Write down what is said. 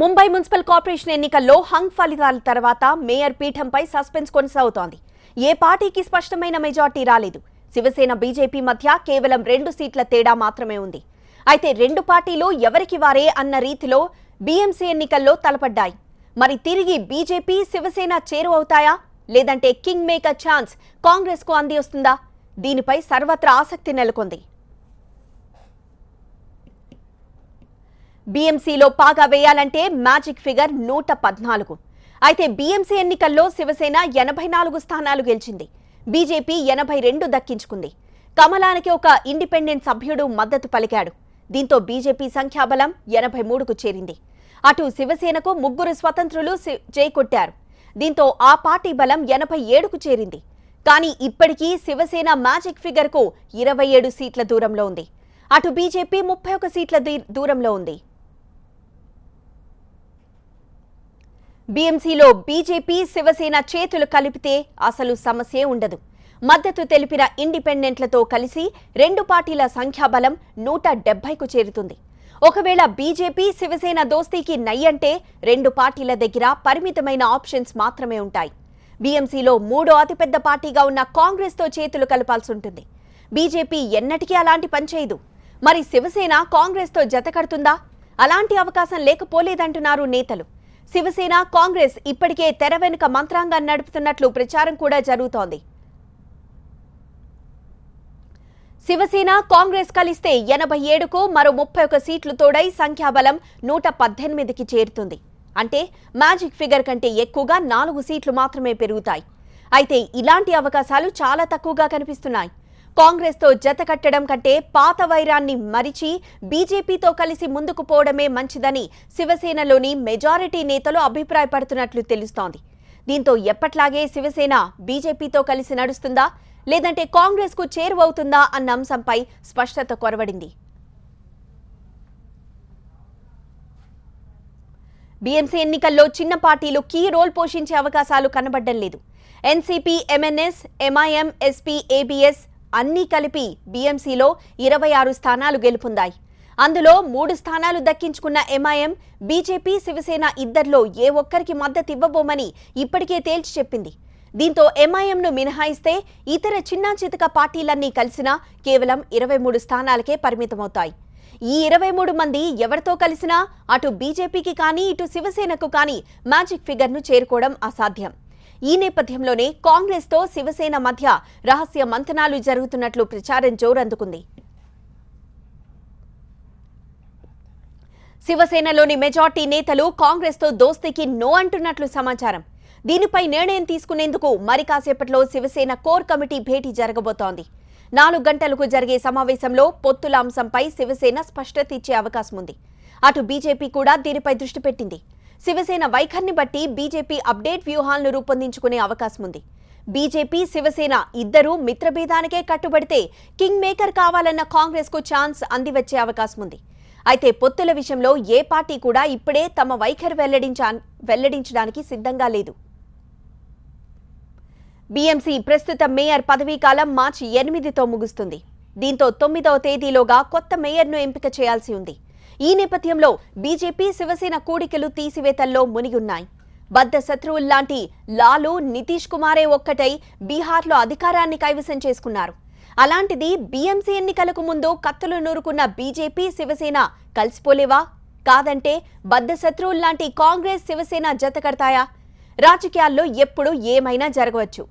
Mumbai municipal corporation ఎన్నికల్లో hung ఫలితాల తర్వాత మేయర్ పీఠంపై సస్పెన్స్ కొనసాగుతోంది. ఏ పార్టీకి స్పష్టమైన మెజార్టీ రాలేదు. శివసేన బీజేపీ మధ్య కేవలం 2 సీట్ల తేడా మాత్రమే ఉంది. అయితే రెండు పార్టీలు ఎవరికి వారే అన్న రీతిలో బీఎంసీ ఎన్నికల్లో తలపడ్డాయి. మరి తిరిగి బీజేపీ శివసేన చేరువవుతాయా, లేదంటే కింగ్ మేకర్ ఛాన్స్ కాంగ్రెస్ కు అంది వస్తుందా? దీనిపై సర్వత్రా ఆసక్తి నెలకొంది. బీఎంసీలో పాగా వేయాలంటే మ్యాజిక్ ఫిగర్ 114. అయితే బీఎంసీ ఎన్నికల్లో శివసేన 84 స్థానాలు గెలిచింది. బీజేపీ 82 దక్కించుకుంది. కమలానికి ఒక ఇండిపెండెంట్ సభ్యుడు మద్దతు పలికాడు. దీంతో బీజేపీ సంఖ్యాబలం 83కు చేరింది. అటు శివసేనకు 3 స్వతంత్రులు జైకొట్టారు. దీంతో ఆ పార్టీ బలం 87కు చేరింది. కానీ ఇప్పటికీ శివసేన మ్యాజిక్ ఫిగర్ కు 27 సీట్ల దూరంలో ఉంది. అటు బీజేపీ 31 సీట్ల దూరంలో ఉంది. బీఎంసీలో బీజేపీ శివసేన చేతులు కలిపితే అసలు సమస్యే ఉండదు. మద్దతు తెలిపిన ఇండిపెండెంట్లతో కలిసి రెండు పార్టీల సంఖ్యాబలం 170కు చేరుతుంది. ఒకవేళ బీజేపీ శివసేన దోస్తీకి నయ్యంటే రెండు పార్టీల దగ్గర పరిమితమైన ఆప్షన్స్ మాత్రమే ఉంటాయి. బీఎంసీలో 3వ అతిపెద్ద పార్టీగా ఉన్న కాంగ్రెస్ తో చేతులు కలపాల్సి ఉంటుంది. బీజేపీ ఎన్నటికీ అలాంటి పని చేయదు. మరి శివసేన కాంగ్రెస్ తో జత కడుతుందా? అలాంటి అవకాశం లేకపోలేదంటున్నారు నేతలు. శివసేన కాంగ్రెస్ ఇప్పటికే తెర వెనుక మంత్రాంగాన్ని నడుపుతున్నట్లు ప్రచారం కూడా జరుగుతోంది. శివసేన కాంగ్రెస్ కలిస్తే 87కు మరో 31 సీట్లు తోడై సంఖ్యాబలం 118కి చేరుతుంది. అంటే మ్యాజిక్ ఫిగర్ కంటే ఎక్కువగా 4 సీట్లు మాత్రమే పెరుగుతాయి. అయితే ఇలాంటి అవకాశాలు చాలా తక్కువగా కనిపిస్తున్నాయి. కాంగ్రెస్ తో జత కట్టడం కంటే పాత వైరాన్ని మరిచి బీజేపీతో కలిసి ముందుకు పోవడమే మంచిదని శివసేనలోని మెజారిటీ నేతలు అభిప్రాయపడుతున్నట్లు తెలుస్తోంది. దీంతో ఎప్పట్లాగే శివసేన బీజేపీతో కలిసి నడుస్తుందా, లేదంటే కాంగ్రెస్ కు చేరువవుతుందా అన్న అంశంపై స్పష్టత కొరవడింది. బీఎంసీ ఎన్నికల్లో చిన్న పార్టీలు కీ రోల్ పోషించే అవకాశాలు కనబడ్డం లేదు. NCP, MNS, MIM, SP, ABS అన్నీ కలిపి బీఎంసీలో 26 స్థానాలు గెలుపొందాయి. అందులో 3 స్థానాలు దక్కించుకున్న ఎంఐఎం, బీజేపీ, శివసేన ఇద్దరిలో ఏ ఒక్కరికి మద్దతు ఇవ్వబోమని ఇప్పటికే తేల్చి చెప్పింది. దీంతో ఎంఐఎంను మినహాయిస్తే ఇతర చిన్నా చితక పార్టీలన్నీ కలిసినా కేవలం 23 స్థానాలకే పరిమితమవుతాయి. ఈ 23 మంది ఎవరితో కలిసినా అటు బీజేపీకి కానీ ఇటు శివసేనకు కానీ మ్యాజిక్ ఫిగర్ను చేరుకోవడం అసాధ్యం. ఈ నేపథ్యంలోనే కాంగ్రెస్ తో శివసేన మధ్య రహస్య మంతనాలు జరుగుతున్నట్లు ప్రచారం జోరందుకుంది. శివసేనలోని మెజార్టీ నేతలు కాంగ్రెస్ తో దోస్తీకి నో అంటున్నట్లు సమాచారం. దీనిపై నిర్ణయం తీసుకునేందుకు మరి కాసేపట్లో శివసేన కోర్ కమిటీ భేటీ జరగబోతోంది. 4 గంటలకు జరిగే సమావేశంలో పొత్తుల అంశంపై శివసేన స్పష్టత ఇచ్చే అవకాశం ఉంది. అటు బీజేపీ కూడా దీనిపై దృష్టి పెట్టింది. శివసేన వైఖరిని బట్టి బీజేపీ అప్డేట్ వ్యూహాలను రూపొందించుకునే అవకాశం ఉంది. బీజేపీ, శివసేన ఇద్దరూ మిత్రభేదానికే కట్టుబడితే కింగ్ మేకర్ కావాలన్న కాంగ్రెస్ కు ఛాన్స్ అందివచ్చే అవకాశం ఉంది. అయితే పొత్తుల విషయంలో ఏ పార్టీ కూడా ఇప్పుడే తమ వైఖరి వెల్లడించడానికి సిద్ధంగా లేదు. బీఎంసీ ప్రస్తుత మేయర్ పదవీకాలం మార్చి 8తో ముగుస్తుంది. దీంతో 9వ తేదీలోగా కొత్త మేయర్ను ఎంపిక చేయాల్సి ఉంది. ఈ నేపథ్యంలో బీజేపీ, శివసేన కూడికలు తీసివేతల్లో మునిగున్నాయి. బద్ద శత్రువుల్లాంటి లాలు, నితీష్ కుమారే ఒక్కటై బీహార్లో అధికారాన్ని కైవసం చేసుకున్నారు. అలాంటిది బీఎంసీ ఎన్నికలకు ముందు కత్తులు నూరుకున్న బీజేపీ, శివసేన కలిసిపోలేవా? కాదంటే బద్ద శత్రువుల్లాంటి కాంగ్రెస్, శివసేన జత కడతాయా? రాజకీయాల్లో ఎప్పుడు ఏమైనా జరగవచ్చు.